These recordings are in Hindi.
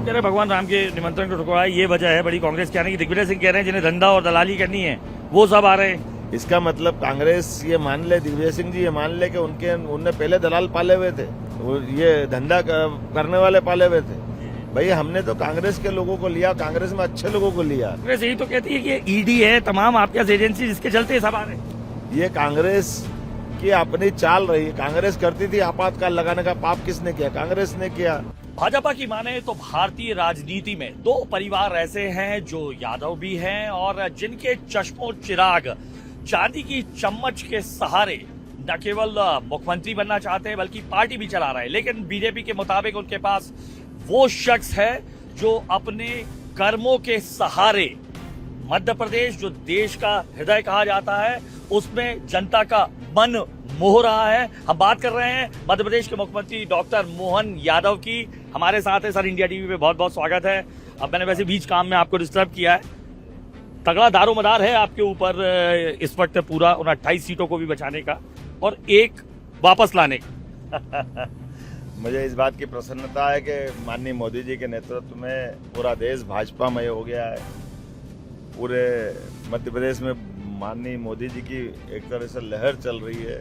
आप कह रहे हैं भगवान राम के निमंत्रण को ठुकराया, ये वजह है बड़ी कांग्रेस के आने की। दिग्विजय सिंह कह रहे हैं जिन्हें धंधा और दलाली करनी है वो सब आ रहे हैं। इसका मतलब कांग्रेस ये मान ले, दिग्विजय सिंह जी ये मान ले कि उनने पहले दलाल पाले हुए थे, वो ये धंधा करने वाले पाले हुए थे। भाई हमने तो कांग्रेस के लोगों को लिया, कांग्रेस में अच्छे लोगों को लिया। कांग्रेस यही तो कहती है कि ईडी है, तमाम आपके पास एजेंसी, जिसके चलते सब आ रहे हैं। ये कांग्रेस की अपनी चाल रही है। कांग्रेस करती थी आपातकाल लगाने का, पाप किसने किया? कांग्रेस ने किया। भाजपा की माने तो भारतीय राजनीति में दो परिवार ऐसे हैं जो यादव भी हैं और जिनके चश्मों चिराग चांदी की चम्मच के सहारे न केवल मुख्यमंत्री बनना चाहते हैं बल्कि पार्टी भी चला रहे हैं। लेकिन बीजेपी के मुताबिक उनके पास वो शख्स है जो अपने कर्मों के सहारे मध्य प्रदेश, जो देश का हृदय कहा जाता है, उसमें जनता का मन मोह रहा है। हम बात कर रहे हैं मध्य प्रदेश के मुख्यमंत्री डॉक्टर मोहन यादव की। हमारे साथ है सर, इंडिया टीवी पे बहुत बहुत स्वागत है। अब मैंने वैसे बीच काम में आपको डिस्टर्ब किया है। तगड़ा दारोमदार है आपके ऊपर इस वक्त पूरा, उन 28 सीटों को भी बचाने का और एक वापस लाने का। मुझे इस बात की प्रसन्नता है कि माननीय मोदी जी के नेतृत्व में पूरा देश भाजपामय हो गया है। पूरे मध्य प्रदेश में माननीय मोदी जी की एक तरह से लहर चल रही है।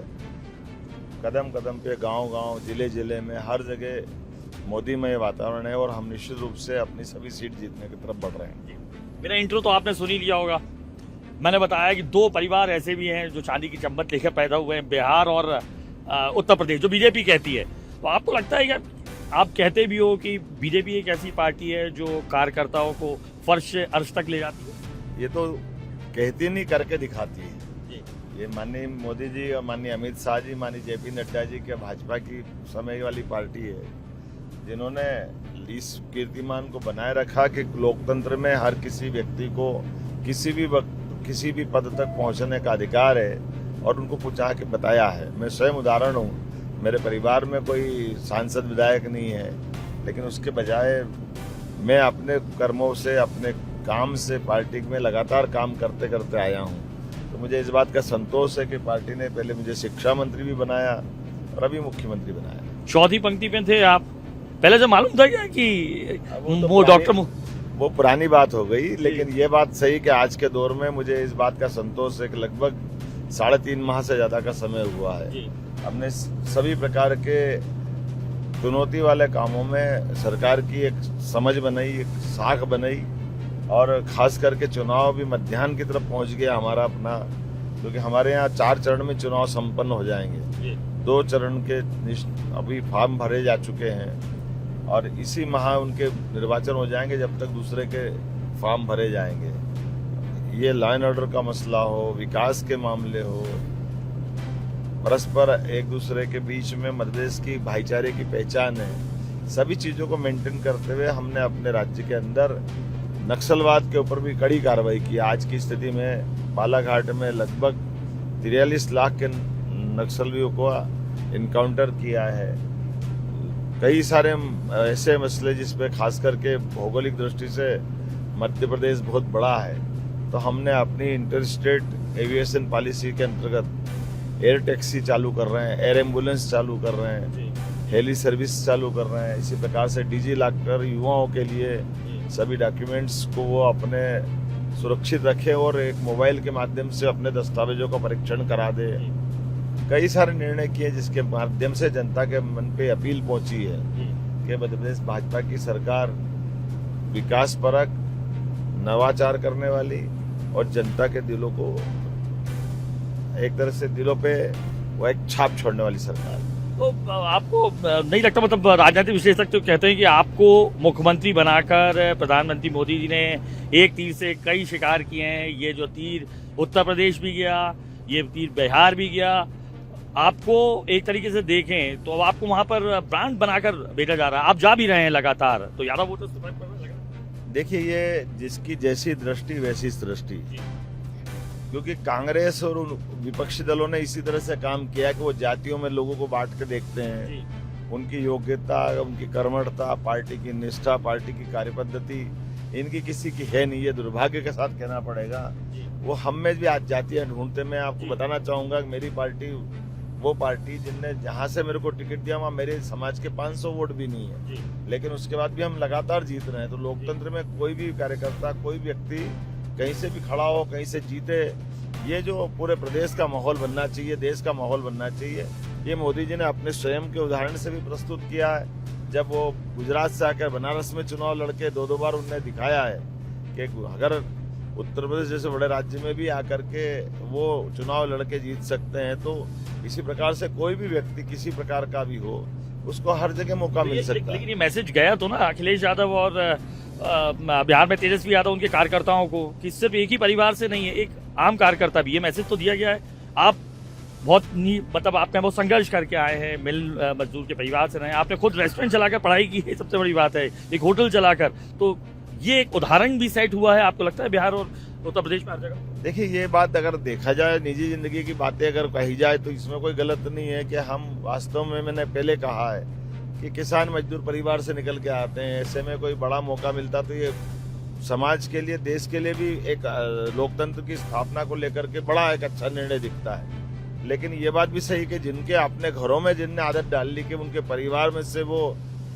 कदम कदम पे, गांव-गांव, जिले-जिले में हर जगह मोदीमय वातावरण है और हम निश्चित रूप से अपनी सभी सीट जीतने की तरफ बढ़ रहे हैं। मेरा इंट्रो तो आपने सुन ही लिया होगा। मैंने बताया कि दो परिवार ऐसे भी हैं जो चांदी की चम्मच लेकर पैदा हुए हैं, बिहार और उत्तर प्रदेश, जो बीजेपी कहती है। तो आपको लगता है कि आप कहते भी हो कि बीजेपी एक ऐसी पार्टी है जो कार्यकर्ताओं को फर्श से अर्श तक ले जाती है? ये तो कहती नहीं, करके दिखाती है। ये माननीय मोदी जी और माननीय अमित शाह जी, माननीय जेपी नड्डा जी के भाजपा की समय वाली पार्टी है, जिन्होंने इस कीर्तिमान को बनाए रखा कि लोकतंत्र में हर किसी व्यक्ति को किसी भी वक्त किसी भी पद तक पहुंचने का अधिकार है और उनको पहुंचा के बताया है। मैं स्वयं उदाहरण हूँ। मेरे परिवार में कोई सांसद विधायक नहीं है, लेकिन उसके बजाय मैं अपने कर्मों से, अपने काम से पार्टी में लगातार काम करते करते आया हूँ। तो मुझे इस बात का संतोष है कि पार्टी ने पहले मुझे शिक्षा मंत्री भी बनाया और अभी मुख्यमंत्री बनाया। चौथी पंक्ति पे थे आप, पहले से मालूम था क्या कि वो डॉक्टर? वो पुरानी बात हो गई, लेकिन ये बात सही कि आज के दौर में मुझे इस बात का संतोष है कि लगभग 3.5 माह से ज्यादा का समय हुआ है। हमने सभी प्रकार के चुनौती वाले कामों में सरकार की एक समझ बनाई, एक साख बनाई और खास करके चुनाव भी मध्याह्न की तरफ पहुंच गया हमारा अपना, क्योंकि हमारे यहाँ 4 चरण में चुनाव संपन्न हो जाएंगे। 2 चरण के अभी फॉर्म भरे जा चुके हैं और इसी माह उनके निर्वाचन हो जाएंगे, जब तक दूसरे के फॉर्म भरे जाएंगे। ये लॉ एंड ऑर्डर का मसला हो, विकास के मामले हो, परस्पर एक दूसरे के बीच में मध्य प्रदेश की भाईचारे की पहचान है, सभी चीजों को मेंटेन करते हुए हमने अपने राज्य के अंदर नक्सलवाद के ऊपर भी कड़ी कार्रवाई की। आज की स्थिति में बालाघाट में लगभग 43 लाख के नक्सलियों को इनकाउंटर किया है। कई सारे ऐसे मसले जिसपे खास करके भौगोलिक दृष्टि से मध्य प्रदेश बहुत बड़ा है, तो हमने अपनी इंटर स्टेट एविएशन पॉलिसी के अंतर्गत एयर टैक्सी चालू कर रहे हैं, एयर एम्बुलेंस चालू कर रहे हैं, हेली सर्विस चालू कर रहे हैं। इसी प्रकार से डिजी लॉकर युवाओं के लिए सभी डॉक्यूमेंट्स को वो अपने सुरक्षित रखे और एक मोबाइल के माध्यम से अपने दस्तावेजों का परीक्षण करा दे। कई सारे निर्णय किए जिसके माध्यम से जनता के मन पे अपील पहुंची है कि मध्य प्रदेश भाजपा की सरकार विकास परक, नवाचार करने वाली और जनता के दिलों को एक तरह से दिलों पे वो एक छाप छोड़ने वाली सरकार। तो आपको नहीं लगता, मतलब राजनीतिक विश्लेषक तो कहते हैं कि आपको मुख्यमंत्री बनाकर प्रधानमंत्री मोदी जी ने एक तीर से कई शिकार किए हैं। ये जो तीर उत्तर प्रदेश भी गया, ये तीर बिहार भी गया। आपको एक तरीके से देखें तो अब आपको वहां पर ब्रांड बनाकर भेजा जा रहा है, आप जा भी रहे हैं लगातार, तो यादव वोटर्स तो फर्क पड़ रहा है। देखिए, ये जिसकी जैसी दृष्टि वैसी सृष्टि, क्योंकि कांग्रेस और विपक्षी दलों ने इसी तरह से काम किया कि वो जातियों में लोगों को बांट के देखते हैं। उनकी योग्यता, उनकी कर्मठता, पार्टी की निष्ठा, पार्टी की कार्यपद्धति इनकी किसी की है नहीं। ये दुर्भाग्य के साथ कहना पड़ेगा। वो हम में भी आज जातियां ढूंढते। मैं आपको बताना चाहूंगा कि मेरी पार्टी वो पार्टी जिनने जहां से मेरे को टिकट दिया वहां मेरे समाज के 500 वोट भी नहीं है, जी। लेकिन उसके बाद भी हम लगातार जीत रहे हैं। तो लोकतंत्र में कोई भी कार्यकर्ता, कोई व्यक्ति कहीं से भी खड़ा हो, कहीं से जीते, ये जो पूरे प्रदेश का माहौल बनना चाहिए, देश का माहौल बनना चाहिए, ये मोदी जी ने अपने स्वयं के उदाहरण से भी प्रस्तुत किया है। जब वो गुजरात से आकर बनारस में चुनाव लड़के 2-2 बार उन्होंने दिखाया है कि अगर उत्तर प्रदेश जैसे बड़े राज्य में भी आकर के वो चुनाव लड़के जीत सकते हैं, तो इसी प्रकार से कोई भी व्यक्ति किसी प्रकार का भी हो, उसको हर जगह मौका मिल सकता है। लेकिन ये मैसेज गया तो ना अखिलेश यादव और बिहार में तेजस्वी यादव उनके कार्यकर्ताओं को कि सिर्फ एक ही परिवार से नहीं है, एक आम कार्यकर्ता भी, ये मैसेज तो दिया गया है। आप बहुत मतलब आपने बहुत संघर्ष करके आए हैं, मिल मजदूर के परिवार से रहे, आपने खुद रेस्टोरेंट चलाकर पढ़ाई की है, सबसे बड़ी बात है, एक होटल चलाकर, तो ये एक उदाहरण भी सेट हुआ है आपको लगता है बिहार और उत्तर प्रदेश में हर जगह? देखिए, ये बात अगर देखा जाए, निजी जिंदगी की बातें अगर कही जाए तो इसमें कोई गलत नहीं है कि हम वास्तव में, मैंने पहले कहा है कि किसान मजदूर परिवार से निकल के आते हैं, ऐसे में कोई बड़ा मौका मिलता तो ये समाज के लिए, देश के लिए भी एक लोकतंत्र की स्थापना को लेकर के बड़ा एक अच्छा निर्णय दिखता है। लेकिन ये बात भी सही कि जिनके अपने घरों में जिनने आदत डाल ली कि उनके परिवार में से वो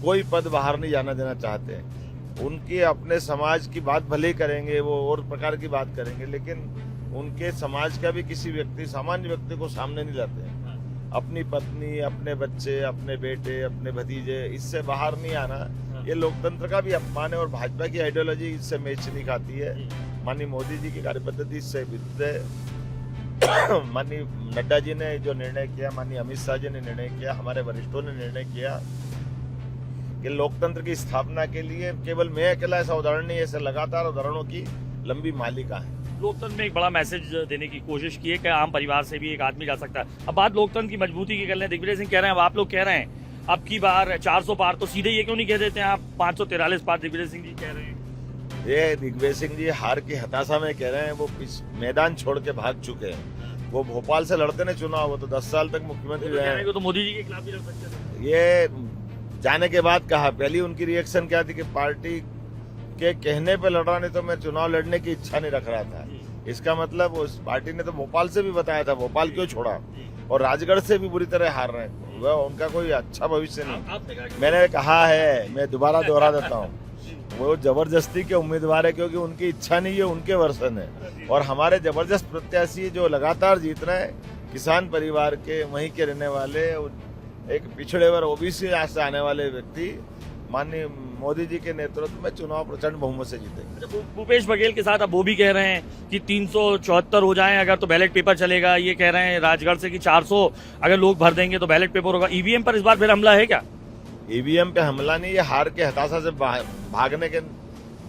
कोई पद बाहर नहीं जाना देना चाहते हैं, उनके अपने समाज की बात भले ही करेंगे, वो और प्रकार की बात करेंगे, लेकिन उनके समाज का भी किसी व्यक्ति, सामान्य व्यक्ति को सामने नहीं लाते हैं। अपनी पत्नी, अपने बच्चे, अपने बेटे, अपने भतीजे, इससे बाहर नहीं आना, ये लोकतंत्र का भी अपमान है और भाजपा की आइडियोलॉजी इससे मैच नहीं खाती है। माननीय मोदी जी की कार्यपद्धति इससे विरुद्ध है। माननीय नड्डा जी ने जो निर्णय किया, माननीय अमित शाह जी ने निर्णय किया, हमारे वरिष्ठों ने निर्णय किया कि लोकतंत्र की स्थापना के लिए केवल मैं अकेला ऐसा उदाहरण नहीं है, ऐसे लगातार उदाहरणों की लंबी मालिका है। लोकतंत्र में एक बड़ा मैसेज देने की कोशिश की है कि आम परिवार से भी एक आदमी जा सकता है। अब बात लोकतंत्र की मजबूती की कर रहे हैं, दिग्विजय सिंह कह रहे हैं, अब आप लोग कह रहे हैं अब की बार 400 पार, तो सीधे ये क्यों नहीं कह देते हैं आप 543 पार? दिग्विजय सिंह जी कह रहे हैं। ये दिग्विजय सिंह जी हार की हताशा में कह रहे हैं, वो मैदान छोड़ के भाग चुके हैं। वो भोपाल से लड़ते ने चुनाव, वो तो 10 साल तक मुख्यमंत्री रहे, तो मोदी जी के खिलाफ भी लड़ सकते थे। ये जाने के बाद कहा, पहली उनकी रिएक्शन क्या थी कि पार्टी के कहने पे लड़ रहा, नहीं तो मैं चुनाव लड़ने की इच्छा नहीं रख रहा था। इसका मतलब उस पार्टी ने तो भोपाल से भी बताया था, भोपाल क्यों छोड़ा, और राजगढ़ से भी बुरी तरह हार रहे हैं, वह उनका कोई अच्छा भविष्य नहीं। मैंने कहा है, मैं दोबारा दोहरा देता हूँ, वो जबरदस्ती के उम्मीदवार है क्योंकि उनकी इच्छा नहीं है, उनके वर्षन है। और हमारे जबरदस्त प्रत्याशी जो लगातार जीत रहे हैं, किसान परिवार के, वहीं के रहने वाले, एक पिछड़े वर्ग ओबीसी से आने वाले व्यक्ति माननीय मोदी जी के नेतृत्व में चुनाव प्रचंड बहुमत से जीतेंगे। भूपेश बघेल के साथ अब वो भी कह रहे हैं कि 374 हो जाएं अगर तो बैलेट पेपर चलेगा। ये कह रहे हैं राजगढ़ से कि 400 अगर लोग भर देंगे तो बैलेट पेपर होगा। ईवीएम पर इस बार फिर हमला है क्या? ईवीएम पे हमला नहीं, ये हार के हताशा से भागने के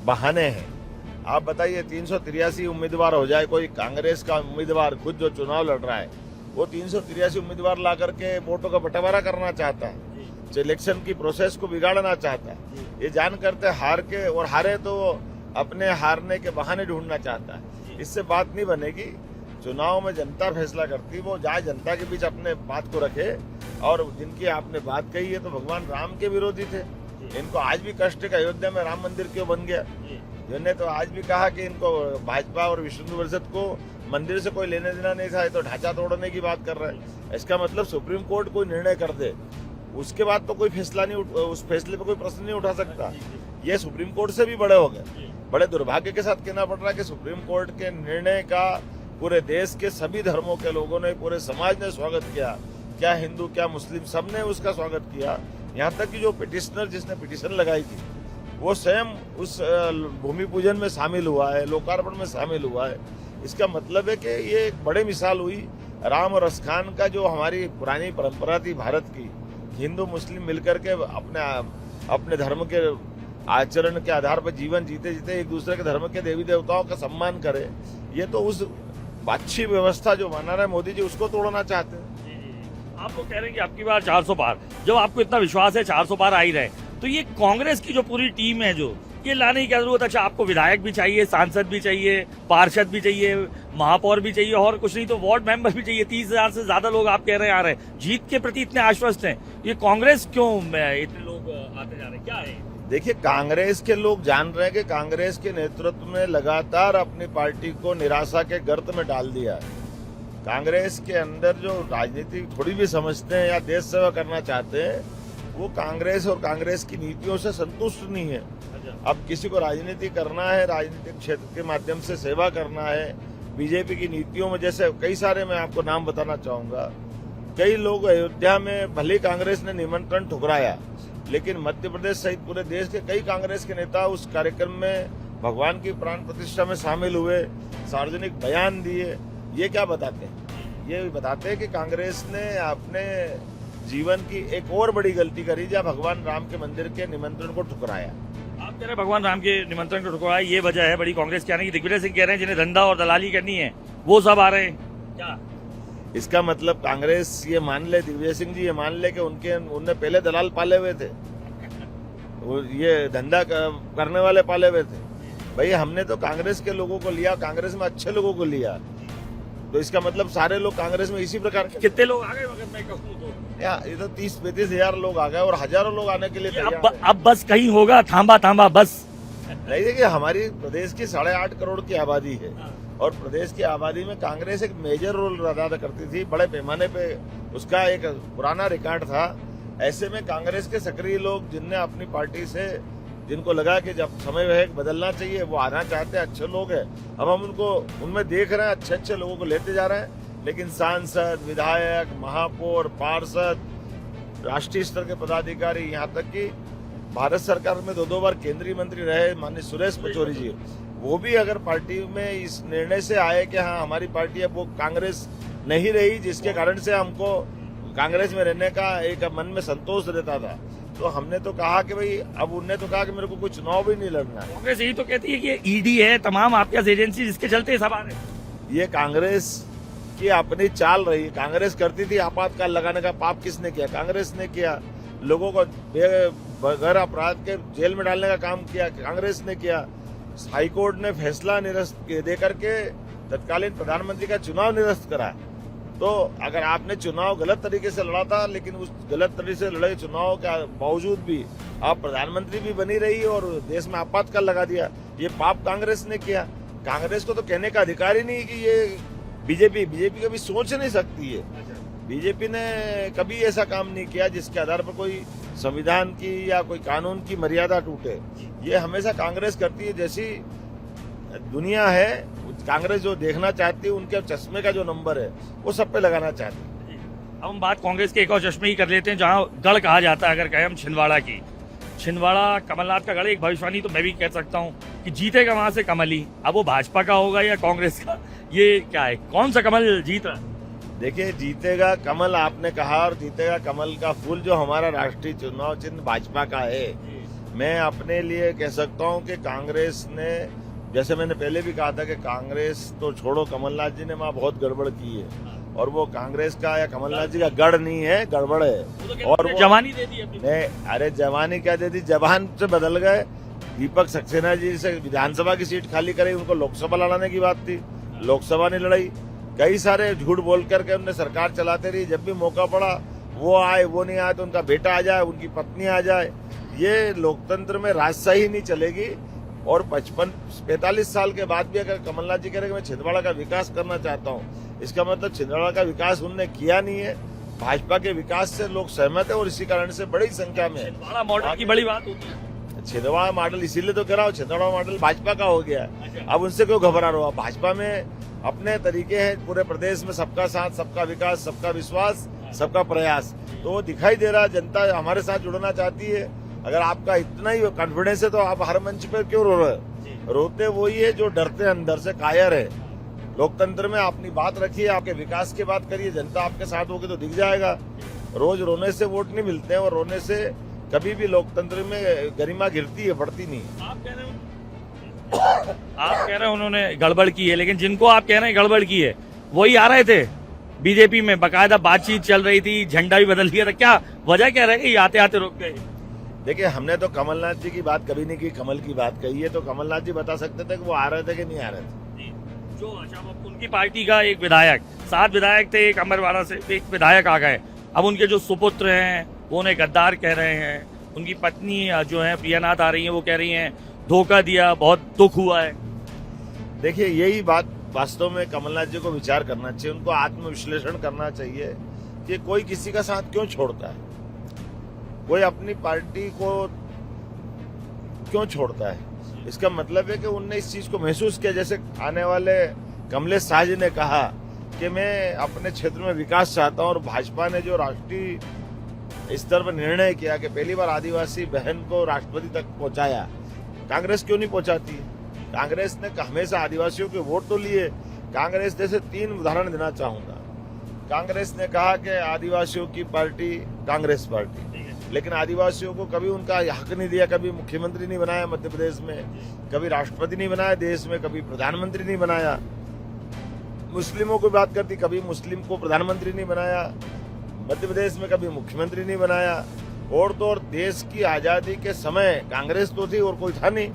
बहाने हैं। आप बताइए, 383 उम्मीदवार हो जाए, कोई कांग्रेस का उम्मीदवार खुद जो चुनाव लड़ रहा है, वो 383 उम्मीदवार ला करके वोटों का बंटवारा करना चाहता है, इलेक्शन की प्रोसेस को बिगाड़ना चाहता है। ये जान करते हार के, और हारे तो अपने हारने के बहाने ढूंढना चाहता है। इससे बात नहीं बनेगी। चुनाव में जनता फैसला करती, वो जाए जनता के बीच अपने बात को रखे। और जिनकी आपने बात कही है तो भगवान राम के विरोधी थे, इनको आज भी कष्ट है कि अयोध्या में राम मंदिर क्यों बन गया। जिन्होंने तो आज भी कहा कि इनको भाजपा और विश्व हिंदू परिषद को मंदिर से कोई लेने देना नहीं था, तो ढांचा तोड़ने की बात कर रहे हैं। इसका मतलब सुप्रीम कोर्ट कोई निर्णय कर दे, उसके बाद तो कोई फैसला नहीं, उस फैसले पे कोई प्रश्न नहीं उठा सकता। ये सुप्रीम कोर्ट से भी बड़े हो गए। बड़े दुर्भाग्य के साथ कहना पड़ रहा है कि सुप्रीम कोर्ट के निर्णय का पूरे देश के सभी धर्मों के लोगों ने, पूरे समाज ने स्वागत किया। क्या हिंदू, क्या मुस्लिम, सबने उसका स्वागत किया। यहाँ तक कि जो पिटिशनर, जिसने पिटिशन लगाई थी, वो स्वयं उस भूमि पूजन में शामिल हुआ है, लोकार्पण में शामिल हुआ है। इसका मतलब है कि ये एक बड़ी मिसाल हुई राम और रसखान का, जो हमारी पुरानी परंपरा थी भारत की, हिंदू मुस्लिम मिलकर के अपने धर्म के आचरण के आधार पर जीवन जीते जीते एक दूसरे के धर्म के देवी देवताओं का सम्मान करे। ये तो उस अच्छी व्यवस्था जो बना रहा है मोदी जी, उसको तोड़ना चाहते हैं। आप लोग कह रहे हैं कि आपकी बार 400 पार, जब आपको इतना विश्वास है 400 पार आ ही रहे, तो ये कांग्रेस की जो पूरी टीम है, जो ये लाने की क्या जरूरत? अच्छा, आपको विधायक भी चाहिए, सांसद भी चाहिए, पार्षद भी चाहिए, महापौर भी चाहिए, और कुछ नहीं तो वार्ड मेंबर भी चाहिए। 30,000 से ज्यादा लोग आप कह रहे हैं आ रहे हैं, जीत के प्रति इतने आश्वस्त हैं। ये कांग्रेस क्यों इतने लोग आते जा रहे हैं, क्या है? देखिए, कांग्रेस के लोग जान रहे हैं कि कांग्रेस के नेतृत्व में लगातार अपनी पार्टी को निराशा के गर्त में डाल दिया है। कांग्रेस के अंदर जो राजनीति थोड़ी भी समझते हैं या देश सेवा करना चाहते हैं, वो कांग्रेस और कांग्रेस की नीतियों से संतुष्ट नहीं है। अब किसी को राजनीति करना है, राजनीतिक क्षेत्र के माध्यम से सेवा करना है, बीजेपी की नीतियों में जैसे कई सारे, मैं आपको नाम बताना चाहूंगा, कई लोग अयोध्या में भले कांग्रेस ने निमंत्रण ठुकराया, लेकिन मध्य प्रदेश सहित पूरे देश के कई कांग्रेस के नेता उस कार्यक्रम में भगवान की प्राण प्रतिष्ठा में शामिल हुए, सार्वजनिक बयान दिए। ये क्या बताते हैं? ये बताते हैं कि कांग्रेस ने अपने जीवन की एक और बड़ी गलती करी जब भगवान राम के मंदिर के निमंत्रण को ठुकराया। आप कह रहे हैं भगवान राम के निमंत्रण को ठुकराया, ये वजह है बड़ी कांग्रेस के आने की। दिग्विजय सिंह कह रहे हैं जिन्हें धंधा और दलाली करनी है वो सब आ रहे हैं क्या? इसका मतलब कांग्रेस ये मान ले, दिग्विजय सिंह जी ये मान ले कि उनने पहले दलाल पाले हुए थे, वो ये धंधा करने वाले पाले हुए थे। भाई हमने तो कांग्रेस के लोगों को लिया, कांग्रेस में अच्छे लोगों को लिया, तो इसका मतलब सारे लोग कांग्रेस में इसी प्रकार के। कितने लोग आ गए अगर मैं कहूँ तो? ये तो 30-35 हजार लोग आ गए और हजारों लोग आने के लिए तैयार हैं। अब बस कहीं होगा, थांबा बस नहीं। देखिए हमारी प्रदेश की 8.5 करोड़ की आबादी है और प्रदेश की आबादी में कांग्रेस एक मेजर रोल अदा करती थी, बड़े पैमाने पे उसका एक पुराना रिकॉर्ड था। ऐसे में कांग्रेस के सक्रिय लोग जिनने अपनी पार्टी से, जिनको लगा कि जब समय वह बदलना चाहिए, वो आना चाहते हैं, अच्छे लोग हैं, अब हम उनको उनमें देख रहे हैं, अच्छे लोगों को लेते जा रहे हैं। लेकिन सांसद, विधायक, महापौर, पार्षद, राष्ट्रीय स्तर के पदाधिकारी, यहाँ तक कि भारत सरकार में 2 बार केंद्रीय मंत्री रहे माननीय सुरेश पचौरी जी, वो भी अगर पार्टी में इस निर्णय से आए कि हाँ हमारी पार्टी अब वो कांग्रेस नहीं रही, जिसके कारण से हमको कांग्रेस में रहने का एक मन में संतोष रहता था, तो हमने तो कहा कि भाई, अब उनने तो कहा कि मेरे को कोई चुनाव भी नहीं लड़ना है। कांग्रेस यही तो कहती है कि ये ईडी है, तमाम आपके एजेंसी, जिसके चलते सब आ रहे हैं। ये कांग्रेस की अपनी चाल रही। कांग्रेस करती थी आपातकाल लगाने का, पाप किसने किया? कांग्रेस ने किया। लोगों को बगैर अपराध के जेल में डालने का काम किया, कांग्रेस ने किया। हाईकोर्ट ने फैसला निरस्त दे करके तत्कालीन प्रधानमंत्री का चुनाव निरस्त करा। तो अगर आपने चुनाव गलत तरीके से लड़ा था, लेकिन उस गलत तरीके से लड़े चुनाव के बावजूद भी आप प्रधानमंत्री भी बनी रही और देश में आपातकाल लगा दिया, ये पाप कांग्रेस ने किया। कांग्रेस को तो कहने का अधिकार ही नहीं कि ये बीजेपी कभी सोच नहीं सकती है। बीजेपी ने कभी ऐसा काम नहीं किया जिसके आधार पर कोई संविधान की या कोई कानून की मर्यादा टूटे। ये हमेशा कांग्रेस करती है। जैसी दुनिया है, कांग्रेस जो देखना चाहती है, उनके चश्मे का जो नंबर है वो सब पे लगाना चाहती है। अब हम बात कांग्रेस के एक और चश्मे की कर लेते हैं, जहां गढ़ कहा जाता है, अगर कहें हम छिंदवाड़ा की। छिंदवाड़ा कमलनाथ का गढ़, एक भविष्यवाणी तो मैं भी कह सकता हूं कि जीतेगा वहां से कमल ही। अब वो भाजपा का होगा या कांग्रेस का, ये क्या है, कौन सा कमल जीत रहा? देखिए, जीतेगा कमल आपने कहा, और जीतेगा कमल का फूल जो हमारा राष्ट्रीय चुनाव चिन्ह भाजपा का है। मैं अपने लिए कह सकता हूं कि कांग्रेस ने, जैसे मैंने पहले भी कहा था कि कांग्रेस तो छोड़ो, कमलनाथ जी ने वहाँ बहुत गड़बड़ की है, और वो कांग्रेस का या कमलनाथ जी का गढ़ नहीं है, गड़बड़ है। और वो जवानी दे दी अपनी। नहीं, अरे जवानी क्या दे दी, जवान से बदल गए। दीपक सक्सेना जी से विधानसभा की सीट खाली कराई, उनको लोकसभा लड़ाने की बात थी, लोकसभा नहीं लड़ाई। कई सारे झूठ बोल करके उन्हें सरकार चलाते रही, जब भी मौका पड़ा वो आए, वो नहीं आए तो उनका बेटा आ जाए, उनकी पत्नी आ जाए। ये लोकतंत्र में राजशाही नहीं चलेगी। और 45 साल के बाद भी अगर कमलनाथ जी कह रहे हैं कि मैं छिंदवाड़ा का विकास करना चाहता हूँ, इसका मतलब छिंदवाड़ा का विकास उन्होंने किया नहीं है। भाजपा के विकास से लोग सहमत है और इसी कारण से बड़ी संख्या में छिंदवाड़ा मॉडल की बड़ी बात होती है। छिंदवाड़ा मॉडल इसीलिए तो कह रहा हूँ, छिंदवाड़ा मॉडल भाजपा का हो गया है। अब उनसे क्यों घबरा रहा हो? भाजपा में अपने तरीके हैं, पूरे प्रदेश में सबका साथ, सबका विकास, सबका विश्वास, सबका प्रयास, तो वो दिखाई दे रहा। जनता हमारे साथ जुड़ना चाहती है। अगर आपका इतना ही कॉन्फिडेंस है तो आप हर मंच पर क्यों रो रहे? रोते वही है जो डरते अंदर से, कायर है। लोकतंत्र में अपनी बात रखिए, आपके विकास की बात करिए, जनता आपके साथ होगी तो दिख जाएगा। रोज रोने से वोट नहीं मिलते हैं, और रोने से कभी भी लोकतंत्र में गरिमा गिरती है, बढ़ती नहीं। आप कह रहे हैं उन्होंने गड़बड़ की है, लेकिन जिनको आप कह रहे हैं गड़बड़ की है वही आ रहे थे बीजेपी में, बकायदा बातचीत चल रही थी, झंडा भी बदल दिया था। क्या वजह क्या रही, आते आते रुक गए? देखिए, हमने तो कमलनाथ जी की बात कभी नहीं की, कमल की बात कही है, तो कमलनाथ जी बता सकते थे कि वो आ रहे थे कि नहीं आ रहे थे। जो अच्छा, अब उनकी पार्टी का एक विधायक, 7 विधायक थे, एक अमरवाड़ा से एक विधायक आ गए। अब उनके जो सुपुत्र हैं वो उन्हें गद्दार कह रहे हैं। उनकी पत्नी जो है प्रियानाथ आ रही है, वो कह रही हैं धोखा दिया, बहुत दुख हुआ है। देखिए, यही बात वास्तव में कमलनाथ जी को विचार करना चाहिए, उनको आत्मविश्लेषण करना चाहिए कि कोई किसी का साथ क्यों छोड़ता है, कोई अपनी पार्टी को क्यों छोड़ता है। इसका मतलब है कि उनने इस चीज को महसूस किया। जैसे आने वाले कमलेश शाह जी ने कहा कि मैं अपने क्षेत्र में विकास चाहता हूं, और भाजपा ने जो राष्ट्रीय स्तर पर निर्णय किया कि पहली बार आदिवासी बहन को राष्ट्रपति तक पहुंचाया, कांग्रेस क्यों नहीं पहुंचाती? कांग्रेस ने हमेशा आदिवासियों के वोट तो लिए। कांग्रेस जैसे 3 उदाहरण देना चाहूंगा। कांग्रेस ने कहा कि आदिवासियों की पार्टी कांग्रेस पार्टी, लेकिन आदिवासियों को कभी उनका हक नहीं दिया, कभी मुख्यमंत्री नहीं बनाया मध्य प्रदेश में, कभी राष्ट्रपति नहीं बनाया देश में, कभी प्रधानमंत्री नहीं बनाया। मुस्लिमों की बात करती, कभी मुस्लिम को प्रधानमंत्री नहीं बनाया मध्य प्रदेश में, कभी मुख्यमंत्री नहीं बनाया। और तो और देश की आजादी के समय कांग्रेस तो थी और कोई था नहीं,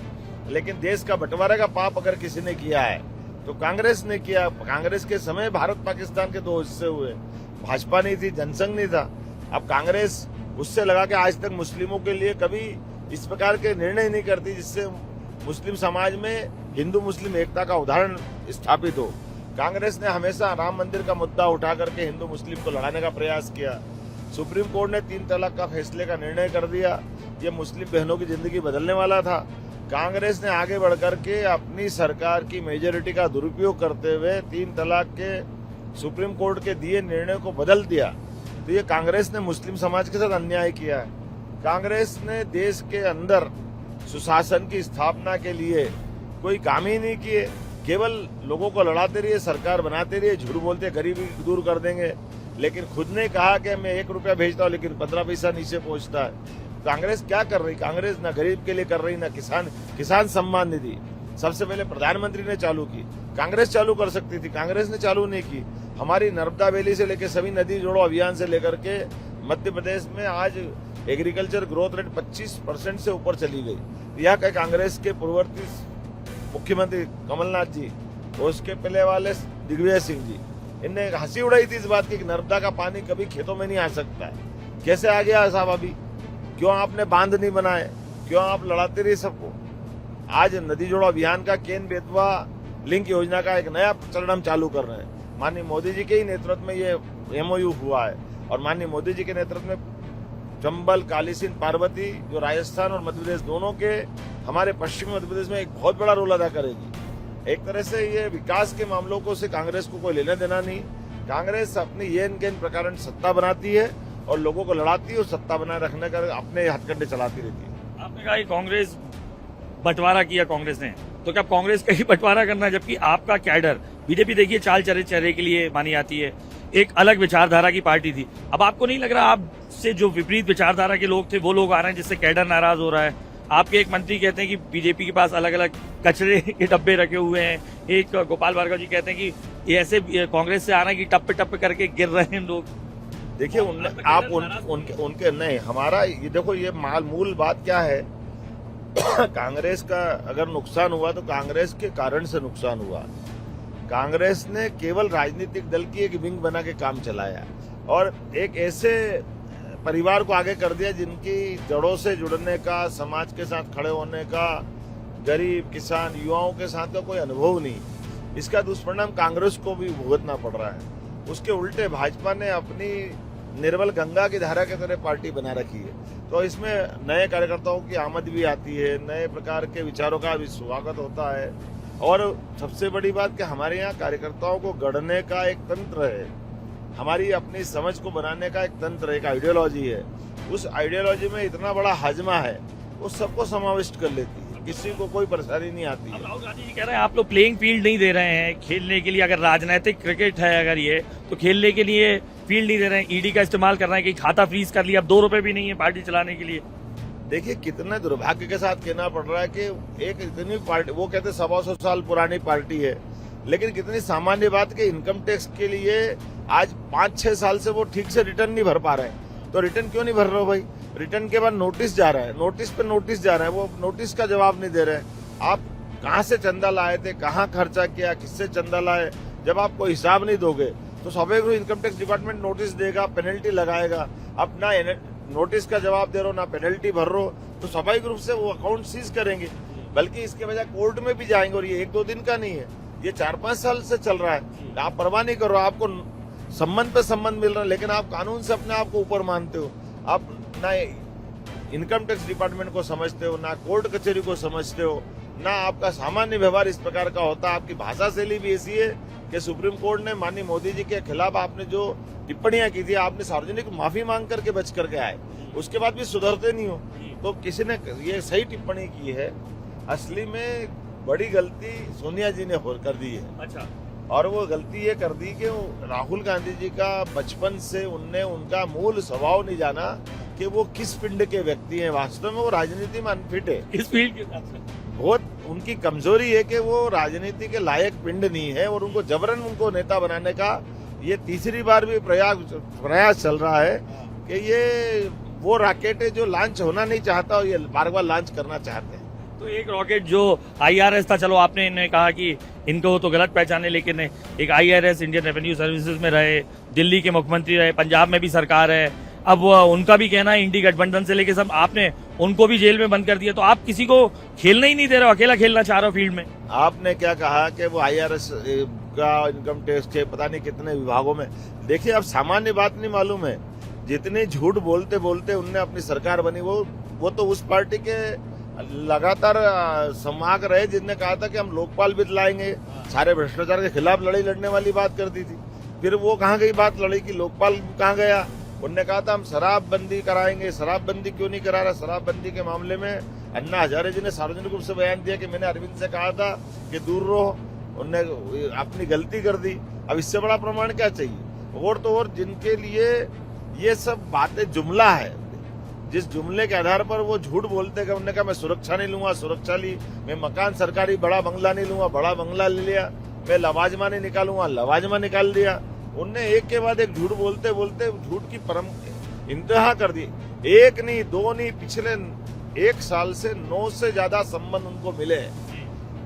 लेकिन देश का बंटवारे का पाप अगर किसी ने किया है तो कांग्रेस ने किया। कांग्रेस के समय भारत पाकिस्तान के 2 हिस्से हुए, भाजपा नहीं थी, जनसंघ नहीं था। अब कांग्रेस उससे लगा के आज तक मुस्लिमों के लिए कभी इस प्रकार के निर्णय नहीं करती जिससे मुस्लिम समाज में हिंदू मुस्लिम एकता का उदाहरण स्थापित हो। कांग्रेस ने हमेशा राम मंदिर का मुद्दा उठा करके हिंदू मुस्लिम को लड़ाने का प्रयास किया। सुप्रीम कोर्ट ने 3 तलाक का फैसले का निर्णय कर दिया, ये मुस्लिम बहनों की जिंदगी बदलने वाला था। कांग्रेस ने आगे बढ़कर के अपनी सरकार की मेजोरिटी का दुरुपयोग करते हुए 3 तलाक के सुप्रीम कोर्ट के दिए निर्णय को बदल दिया। तो ये कांग्रेस ने मुस्लिम समाज के साथ अन्याय किया है। कांग्रेस ने देश के अंदर सुशासन की स्थापना के लिए कोई काम ही नहीं किए, केवल लोगों को लड़ाते रहिए, सरकार बनाते रहिए, झूठ बोलते गरीबी दूर कर देंगे, लेकिन खुद ने कहा कि मैं 1 रुपया भेजता हूँ लेकिन 15 पैसा नीचे पहुंचता है। कांग्रेस क्या कर रही? कांग्रेस ना गरीब के लिए कर रही, ना किसान सम्मान निधि सबसे पहले प्रधानमंत्री ने चालू की। कांग्रेस चालू कर सकती थी, कांग्रेस ने चालू नहीं की। हमारी नर्मदा वैली से लेकर सभी नदी जोड़ो अभियान से लेकर के मध्य प्रदेश में आज एग्रीकल्चर ग्रोथ रेट 25% से ऊपर चली गई। यह का कांग्रेस के पूर्ववर्ती मुख्यमंत्री कमलनाथ जी और उसके पहले वाले दिग्विजय सिंह जी, इनने हंसी उड़ाई थी इस बात की कि नर्मदा का पानी कभी खेतों में नहीं आ सकता है। कैसे आ गया साहब? अभी क्यों आपने बांध नहीं बनाए? क्यों आप लड़ाते रहे सबको? आज नदी जोड़ो अभियान का केन बेतवा लिंक योजना का एक नया चरण हम चालू कर रहे हैं। माननीय मोदी जी के ही नेतृत्व में ये MOU हुआ है, और माननीय मोदी जी के नेतृत्व में चंबल, कालीसिंध, पार्वती जो राजस्थान और मध्य प्रदेश दोनों के हमारे पश्चिमी मध्य प्रदेश में एक बहुत बड़ा रोल अदा करेगी। एक तरह से ये विकास के मामलों को से कांग्रेस को कोई लेना देना नहीं। कांग्रेस अपनी येन केन प्रकार सत्ता बनाती है और लोगों को लड़ाती है और सत्ता बनाए रखने का अपने हथकंडे चलाती रहती है। आपने कहा कि कांग्रेस बंटवारा किया कांग्रेस ने, तो क्या कांग्रेस का ही बंटवारा करना है? जबकि आपका कैडर बीजेपी देखिए चाल चेहरे के लिए मानी जाती है, एक अलग विचारधारा की पार्टी थी। अब आपको नहीं लग रहा आपसे जो विपरीत विचारधारा के लोग थे वो लोग आ रहे हैं जिससे कैडर नाराज हो रहा है? आपके एक मंत्री कहते हैं कि बीजेपी के पास अलग अलग कचरे के डब्बे रखे हुए हैं। एक गोपाल भार्गव जी कहते हैं कि ये ऐसे कांग्रेस से आना कि टप करके गिर रहे हैं लोग। देखिए आप उनके नहीं, हमारा ये देखो, ये मूल बात क्या है कांग्रेस का अगर नुकसान हुआ तो कांग्रेस के कारण से नुकसान हुआ। कांग्रेस ने केवल राजनीतिक दल की एक विंग बना के काम चलाया और एक ऐसे परिवार को आगे कर दिया जिनकी जड़ों से जुड़ने का, समाज के साथ खड़े होने का, गरीब, किसान, युवाओं के साथ का कोई अनुभव नहीं। इसका दुष्परिणाम कांग्रेस को भी भुगतना पड़ रहा है। उसके उल्टे भाजपा ने अपनी निर्मल गंगा की धारा की तरह पार्टी बना रखी है, तो इसमें नए कार्यकर्ताओं की आमद भी आती है, नए प्रकार के विचारों का भी स्वागत होता है। और सबसे बड़ी बात कि हमारे यहाँ कार्यकर्ताओं को गढ़ने का एक तंत्र है, हमारी अपनी समझ को बनाने का एक तंत्र, एक आइडियोलॉजी है। उस आइडियोलॉजी में इतना बड़ा हाजमा है, वो सबको समाविष्ट कर लेती है, किसी को कोई परेशानी नहीं आती है। राहुल गांधी जी कह रहे हैं आप लोग प्लेइंग फील्ड नहीं दे रहे हैं खेलने के लिए। अगर राजनीतिक क्रिकेट है अगर ये, तो खेलने के लिए फील्ड नहीं दे रहे हैं, ईडी का इस्तेमाल कर रहे हैं कि खाता फ्रीज कर लिया, अब 2 रुपए भी नहीं है पार्टी चलाने के लिए। देखिए कितने दुर्भाग्य के साथ कहना पड़ रहा है कि एक इतनी पार्टी, वो कहते 125 साल पुरानी पार्टी है, लेकिन कितनी सामान्य बात कि इनकम टैक्स के लिए आज 5-6 साल से वो ठीक से रिटर्न नहीं भर पा रहे हैं। तो रिटर्न क्यों नहीं भर रहे हो भाई? रिटर्न के बाद नोटिस जा रहा है, नोटिस पे नोटिस जा रहा है, वो नोटिस का जवाब नहीं दे रहे। आप कहाँ से चंदा लाए थे, कहाँ खर्चा किया, किससे चंदा लाए, जब आप कोई हिसाब नहीं दोगे तो स्वाभाविक रूप इनकम टैक्स डिपार्टमेंट नोटिस देगा, पेनल्टी लगाएगा। अब ना नोटिस का जवाब दे रहे हो, ना पेनल्टी भर रहे हो, तो स्वाभाविक रूप से वो अकाउंट सीज करेंगे, बल्कि इसके बजाय कोर्ट में भी जाएंगे। और ये 1-2 दिन का नहीं है, ये 4-5 साल से चल रहा है। आप परवाह नहीं करो, आपको संबंध पे संबंध मिल रहा है, लेकिन आप कानून से अपने आप को ऊपर मानते हो। आप ना इनकम टैक्स डिपार्टमेंट को समझते हो, ना कोर्ट कचहरी को समझते हो, ना आपका सामान्य व्यवहार इस प्रकार का होता। आपकी भाषा शैली भी ऐसी है कि सुप्रीम कोर्ट ने माननीय मोदी जी के खिलाफ आपने जो टिप्पणियां की थी, आपने सार्वजनिक माफी मांग करके बच करके आए, उसके बाद भी सुधरते नहीं हो। तो किसी ने ये सही टिप्पणी की है, असली में बड़ी गलती सोनिया जी ने कर दी है। अच्छा। और वो गलती ये कर दी कि राहुल गांधी जी का बचपन से उनने उनका मूल स्वभाव नहीं जाना कि वो किस पिंड के व्यक्ति हैं। वास्तव में वो राजनीति में अनफिट है। इस फील्ड के बहुत उनकी कमजोरी है कि वो राजनीति के लायक पिंड नहीं है, और उनको जबरन उनको नेता बनाने का ये तीसरी बार भी प्रयास चल रहा है कि ये वो रॉकेट है जो लॉन्च होना नहीं चाहता और ये बार बार लॉन्च करना चाहते हैं। तो एक रॉकेट जो IRS था, चलो आपने इन्हें कहा कि इनको तो गलत पहचाने, लेकिन एक IRS इंडियन रेवेन्यू सर्विसेज में रहे, दिल्ली के मुख्यमंत्री रहे, पंजाब में भी सरकार है, अब उनका भी कहना है इंडी गठबंधन से लेके सब आपने उनको भी जेल में बंद कर दिया। तो आप किसी को खेलना ही नहीं दे रहे हो, अकेला खेलना चाह रहे हो फील्ड में। आपने क्या कहा कि वो IRS का इनकम टैक्स के पता नहीं कितने विभागों में, देखिए अब सामान्य बात नहीं मालूम है, जितने झूठ बोलते बोलते उनने अपनी सरकार बनी, वो तो उस पार्टी के लगातार समाग रहे जिनने कहा था कि हम लोकपाल बिल लाएंगे, सारे भ्रष्टाचार के खिलाफ लड़ाई लड़ने वाली बात करती थी। फिर वो कहाँ गई बात लड़ाई की, लोकपाल कहाँ गया? उनने कहा था हम शराबबंदी कराएंगे। शराबबंदी क्यों नहीं करा रहा? शराबबंदी के मामले में अन्ना हजारे जी ने सार्वजनिक रूप से बयान दिया कि मैंने अरविंद से कहा था कि दूर रहो, उनने अपनी गलती कर दी। अब इससे बड़ा प्रमाण क्या चाहिए? और तो और जिनके लिए ये सब बातें जुमला है, जिस जुमले के आधार पर वो झूठ बोलते हैं, उन्होंने कहा मैं सुरक्षा नहीं लूंगा, सुरक्षा ली, मैं मकान सरकारी बड़ा बंगला नहीं लूंगा, बड़ा बंगला ले लिया, मैं लवाजमा नहीं निकालूंगा, लवाजमा निकाल दिया। उनने एक के बाद एक झूठ बोलते बोलते झूठ की परम इंतहा कर दी। एक नहीं, दो नहीं, पिछले 1 साल से 9 से ज्यादा संबंध उनको मिले।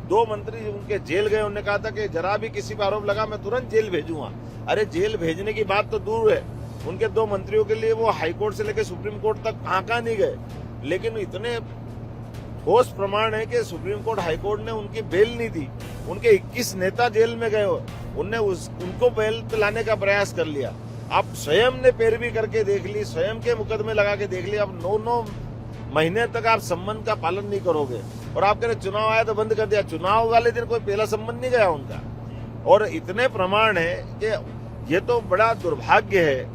2 मंत्री उनके जेल गए, उन्होंने कहा था कि जरा भी किसी पर आरोप लगा मैं तुरंत जेल भेजूंगा। अरे जेल भेजने की बात तो दूर है, उनके 2 मंत्रियों के लिए वो हाईकोर्ट से लेकर सुप्रीम कोर्ट तक कहाँ नहीं गए, लेकिन इतने ठोस प्रमाण है कि सुप्रीम कोर्ट हाईकोर्ट ने उनकी बेल नहीं दी। उनके 21 नेता जेल में गए, उनने उनको बेल पे लाने का प्रयास कर लिया। आप स्वयं ने पैरवी करके देख ली, स्वयं के मुकदमे लगा के देख लिया। अब 9 महीने तक आप संबंध का पालन नहीं करोगे, और आप कह रहे चुनाव आया तो बंद कर दिया। चुनाव वाले दिन कोई पहला संबंध नहीं गया उनका। और इतने प्रमाण है कि ये तो बड़ा दुर्भाग्य है।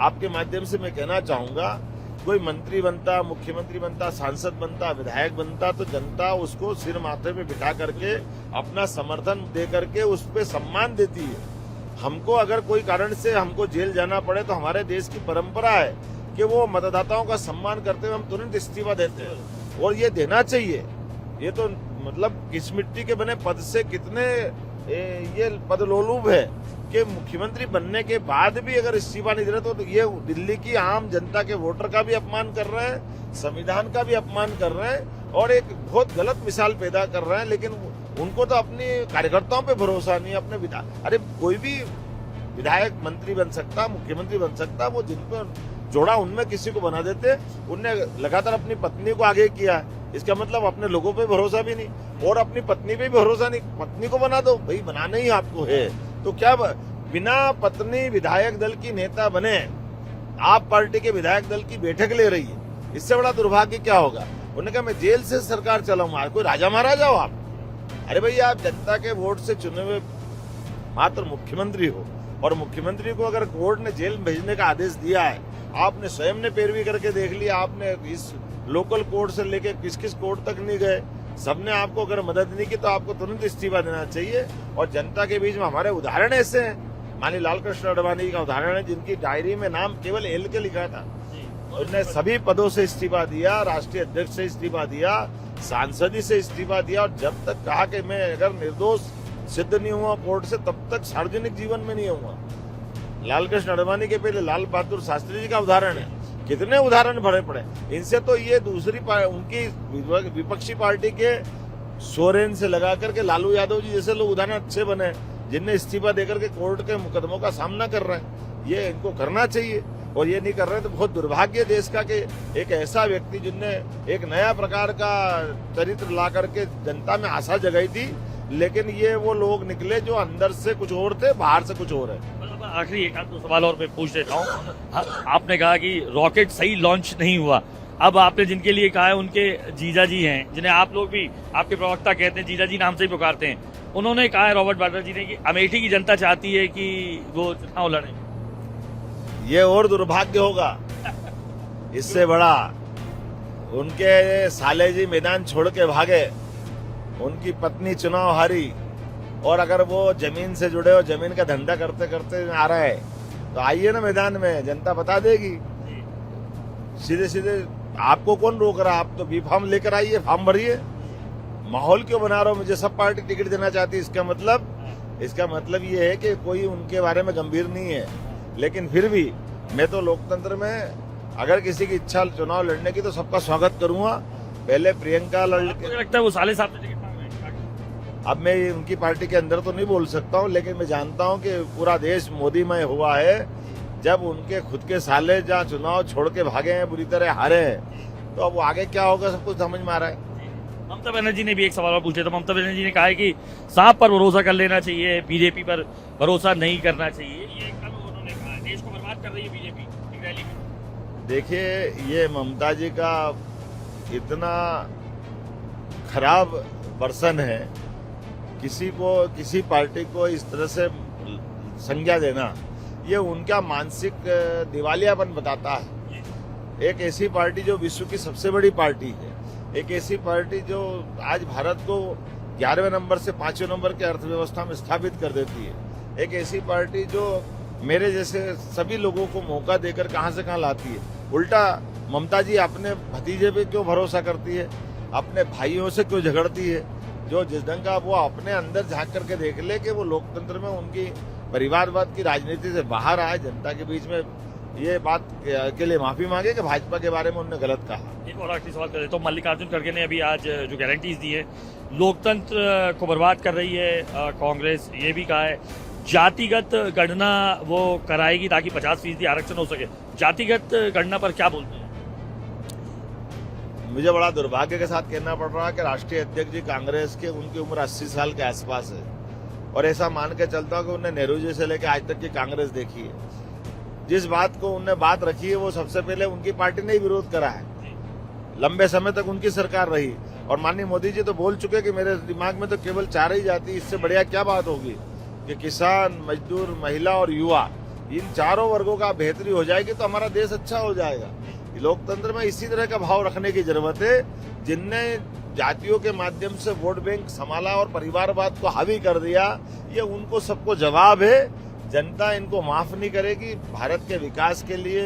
आपके माध्यम से मैं कहना चाहूंगा, कोई मंत्री बनता, मुख्यमंत्री बनता, सांसद बनता, विधायक बनता तो जनता उसको सिर माथे पे बिठा करके अपना समर्थन दे करके उस पर सम्मान देती है। हमको अगर कोई कारण से हमको जेल जाना पड़े तो हमारे देश की परंपरा है कि वो मतदाताओं का सम्मान करते हुए हम तुरंत इस्तीफा देते हैं, और ये देना चाहिए। ये तो मतलब किस मिट्टी के बने पद से कितने ये पदलोलुप है कि मुख्यमंत्री बनने के बाद भी अगर इस्तीफा नहीं दे रहे तो ये दिल्ली की आम जनता के वोटर का भी अपमान कर रहे हैं, संविधान का भी अपमान कर रहे हैं, और एक बहुत गलत मिसाल पैदा कर रहे हैं। लेकिन उनको तो अपनी कार्यकर्ताओं पे भरोसा नहीं, अपने अरे कोई भी विधायक मंत्री बन सकता, मुख्यमंत्री बन सकता, वो जिन पर जोड़ा उनमें किसी को बना देते। उनने लगातार अपनी पत्नी को आगे किया, इसका मतलब अपने लोगों पे भरोसा भी नहीं, और अपनी पत्नी पे भी भरोसा नहीं। पत्नी को बना दो भाई, बनाना ही आपको है तो क्या बिना पत्नी विधायक दल की नेता बने आप पार्टी के विधायक दल की बैठक ले रही है, इससे बड़ा दुर्भाग्य क्या होगा? उन्होंने कहा मैं जेल से सरकार चलाऊंगा। कोई राजा महाराजा हो आप? अरे भैया, आप जनता के वोट से चुने हुए मात्र मुख्यमंत्री हो, और मुख्यमंत्री को अगर कोर्ट ने जेल में भेजने का आदेश दिया है, आपने स्वयं ने पैरवी करके देख लिया। आपने इस लोकल कोर्ट से लेके किस कोर्ट तक नहीं गए, सबने आपको अगर मदद नहीं की तो आपको तुरंत इस्तीफा देना चाहिए। और जनता के बीच में हमारे उदाहरण ऐसे हैं, माननीय लालकृष्ण आडवाणी का उदाहरण है, जिनकी डायरी में नाम केवल एल के लिखा था, उन्होंने सभी पदों से इस्तीफा दिया, राष्ट्रीय अध्यक्ष से इस्तीफा दिया, सांसदी से इस्तीफा दिया, और जब तक कहा कि मैं अगर निर्दोष सिद्ध नहीं हुआ कोर्ट से तब तक सार्वजनिक जीवन में नहीं हुआ। लालकृष्ण आडवाणी के पहले लाल बहादुर शास्त्री जी का उदाहरण है, कितने उदाहरण भरे पड़े। इनसे तो ये दूसरी उनकी विपक्षी पार्टी के सोरेन से लगा करके लालू यादव जी जैसे लोग उदाहरण अच्छे बने, जिनने इस्तीफा देकर के कोर्ट के मुकदमों का सामना कर रहे हैं। ये इनको करना चाहिए, और ये नहीं कर रहे तो बहुत दुर्भाग्य देश का कि एक ऐसा व्यक्ति जिनने एक नया प्रकार का चरित्र ला करके जनता में आशा जगाई थी लेकिन ये वो लोग निकले जो अंदर से कुछ और थे, बाहर से कुछ और है। मतलब आखिरी एक आध दो सवाल और मैं पूछ देता हूँ। आपने कहा कि रॉकेट सही लॉन्च नहीं हुआ। अब आपने जिनके लिए कहा है उनके जीजा जी हैं, जिन्हें आप लोग भी आपके प्रवक्ता कहते हैं, जीजा जी नाम से ही पुकारते हैं। उन्होंने कहा है, रॉबर्ट वाड्रा जी ने, कि अमेठी की जनता चाहती है कि वो चुनाव लड़े। ये और दुर्भाग्य होगा इससे बड़ा। उनके साले जी मैदान छोड़ के भागे, उनकी पत्नी चुनाव हारी, और अगर वो जमीन से जुड़े हो, जमीन का धंधा करते करते आ रहा है, तो आइए ना मैदान में, जनता बता देगी। सीधे सीधे आपको कौन रोक रहा? आप तो बी फॉर्म लेकर आइए, फॉर्म भरिए। माहौल क्यों बना रहे हो? मुझे सब पार्टी टिकट देना चाहती है, इसका मतलब ये है कि कोई उनके बारे में गंभीर नहीं है। लेकिन फिर भी मैं तो लोकतंत्र में अगर किसी की इच्छा चुनाव लड़ने की तो सबका स्वागत करूंगा। पहले प्रियंका मुझे लगता है वो साले साहब से टिकट मांग रहे हैं। अब मैं उनकी पार्टी के अंदर तो नहीं बोल सकता हूं, लेकिन मैं जानता हूं कि पूरा देश मोदीमय हुआ है। जब उनके खुद के साले जहाँ चुनाव छोड़ के भागे हैं, बुरी तरह हारे हैं, तो अब वो आगे क्या होगा सब कुछ समझ में आ रहा है। ममता बनर्जी ने भी एक सवाल और पूछे, तो ममता बनर्जी ने कहा है कि सांप पर भरोसा कर लेना चाहिए, बीजेपी पर भरोसा नहीं करना चाहिए। ये कल उन्होंने कहा, देश को बर्बाद कर रही है बीजेपी एक रैली में। देखिए, ये ममता जी का इतना खराब वर्सन है, किसी पार्टी को इस तरह से संज्ञा देना, ये उनका मानसिक दिवालियापन बताता है। एक ऐसी पार्टी जो विश्व की सबसे बड़ी पार्टी है, एक ऐसी पार्टी जो आज भारत को 11वें नंबर से 5वें नंबर की अर्थव्यवस्था में स्थापित कर देती है, एक ऐसी पार्टी जो मेरे जैसे सभी लोगों को मौका देकर कहां से कहां लाती है। उल्टा ममता जी अपने भतीजे पे क्यों भरोसा करती है, अपने भाइयों से क्यों झगड़ती है? जो जिस ढंग का वो अपने अंदर झांक करके देख ले कि वो लोकतंत्र में उनकी परिवारवाद की राजनीति से बाहर आए, जनता के बीच में ये बात के लिए माफी मांगे कि भाजपा के बारे में उन्होंने गलत कहा। एक और आखिरी सवाल कर देता हूँ। मल्लिकार्जुन खड़गे ने अभी आज जो गारंटीज दी है, लोकतंत्र को बर्बाद कर रही है कांग्रेस, ये भी कहा है जातिगत गणना वो कराएगी ताकि 50% आरक्षण हो सके। जातिगत गणना पर क्या बोलते हैं? मुझे बड़ा दुर्भाग्य के साथ कहना पड़ रहा है कि राष्ट्रीय अध्यक्ष जी कांग्रेस के, उनकी उम्र 80 साल के आसपास है, और ऐसा मान के चलता हूं कि उन्हें नेहरू जी से लेकर आज तक की कांग्रेस देखी है। जिस बात को उन्हें बात रखी है वो सबसे पहले उनकी पार्टी ने ही विरोध करा है। लंबे समय तक उनकी सरकार रही, और माननीय मोदी जी तो बोल चुके कि मेरे दिमाग में तो केवल 4 ही जाति, इससे बढ़िया क्या बात होगी कि किसान, मजदूर, महिला और युवा, इन चारों वर्गों का बेहतरी हो जाएगी तो हमारा देश अच्छा हो जाएगा। लोकतंत्र में इसी तरह का भाव रखने की जरूरत है। जिनने जातियों के माध्यम से वोट बैंक संभाला और परिवारवाद को हावी कर दिया, ये उनको सबको जवाब है। जनता इनको माफ नहीं करेगी। भारत के विकास के लिए,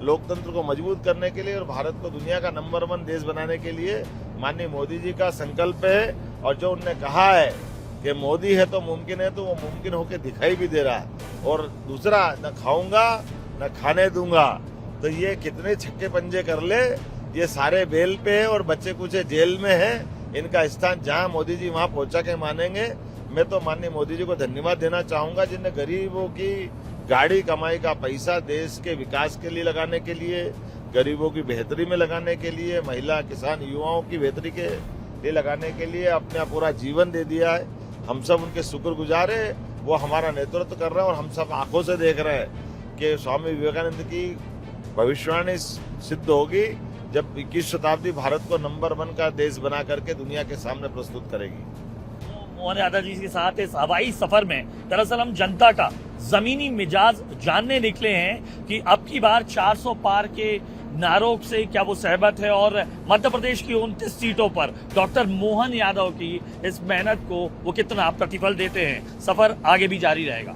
लोकतंत्र को मजबूत करने के लिए और भारत को दुनिया का नंबर 1 देश बनाने के लिए माननीय मोदी जी का संकल्प है। और जो उन्होंने कहा है कि मोदी है तो मुमकिन है, तो वो मुमकिन होकर दिखाई भी दे रहा है। और दूसरा, न खाऊंगा न खाने दूंगा, तो ये कितने छक्के पंजे कर ले, ये सारे बेल पे है और बच्चे कुछ जेल में है। इनका स्थान जहां मोदी जी वहां पहुंचा के मानेंगे। मैं तो माननीय मोदी जी को धन्यवाद देना चाहूंगा, जिनने गरीबों की गाड़ी कमाई का पैसा देश के विकास के लिए लगाने के लिए, गरीबों की बेहतरी में लगाने के लिए, महिला, किसान, युवाओं की बेहतरी के लिए लगाने के लिए अपना पूरा जीवन दे दिया है। हम सब उनके शुक्रगुजार है। वो हमारा नेतृत्व कर रहे हैं और हम सब आंखों से देख रहे हैं कि स्वामी विवेकानंद की भविष्यवाणी सिद्ध होगी जब 21वीं शताब्दी भारत को नंबर 1 का देश बना करके दुनिया के सामने प्रस्तुत करेगी। मोहन यादव जी के साथ इस हवाई सफर में दरअसल हम जनता का जमीनी मिजाज जानने निकले हैं कि अब की बार 400 पार के नारों से क्या वो सहमत है, और मध्य प्रदेश की 29 सीटों पर डॉक्टर मोहन यादव की इस मेहनत को वो कितना प्रतिफल देते हैं। सफर आगे भी जारी रहेगा।